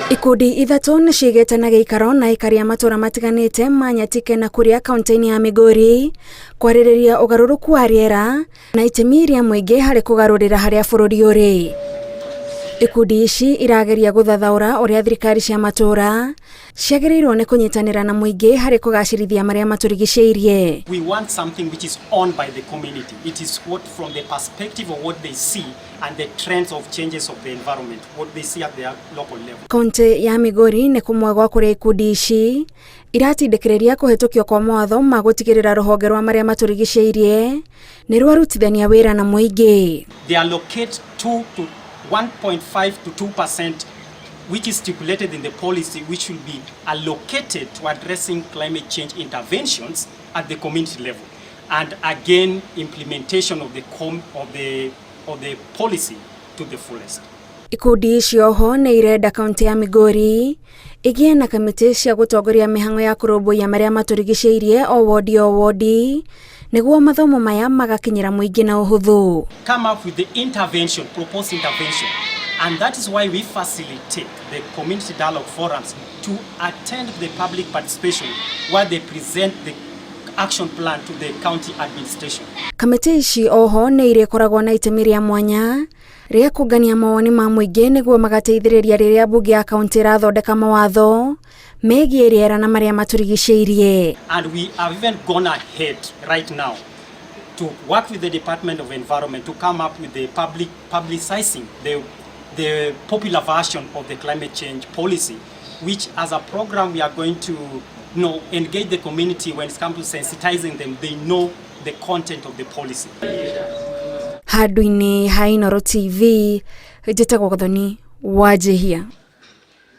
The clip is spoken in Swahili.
Ikundi ithatu nĩ ciigĩte gĩikaro na aikari a matũra matiganĩte ma Nyatike na Kuria kaunti-inĩ ya Migori kwarĩrĩria ũgarũrũku wa rĩera na itemi rĩa mũingĩ harĩ kũgarũrĩra harĩa bũrũri ũrĩ. Ikundi ici irageria gũthathaũra ũrĩa thirikari cia matũra ciagĩrĩirwo nĩ kũnyitanĩra na mũingĩ harĩ kũgacĩrithia marĩa matũrigicirie. We want something which is owned by the community. It is what from the perspective of what they see and the trends of changes of the environment, what they see at their local level. Kaunti ya Migori nĩ kũmwe gwa kũrĩa ikundi ici iratindĩkĩrĩria kũhetũkio kwa mawatho ma gũtigĩrĩra rũhonge rwa marĩa matũrigicĩirie nĩ rwarutithania wĩra na mũingĩ. They allocate 1.5 to 2%, which is stipulated in the policy, which will be allocated to addressing climate change interventions at the community level, and again implementation of the policy to the fullest. Ikundi icio ho nĩ irenda kaunti ya Migori igĩe na kamĩtĩ cia gũtongoria mĩhang'o ya kũrũmbũiya marĩa matũrigicĩirie o wodi nĩguo mathomo maya magakinyĩra mũingĩ na ũhũthũ. Come up with the proposed intervention, and that is why we facilitate the community dialogue forums to attend the public participation where they present the action plan to the county administration. Kamĩtĩ ici oho nĩ irĩkoragwo na itemi rĩa mwanya rĩa kũngania mawoni ma mũingĩ nĩguo magateithĩrĩria rĩrĩa mbunge ya kaunti ĩrathondeka mawatho megiĩ rĩera na marĩa matũrigicĩirie. And we have even gone ahead right now to work with the Department of Environment to come up with the publicizing the popular version of the climate change policy, which as a program we are going to engage the community when it comes to sensitizing them. They know the content of the policy. Handũ-inĩ ha Inooro TV, njĩtagwo Gathoni Wanjihia.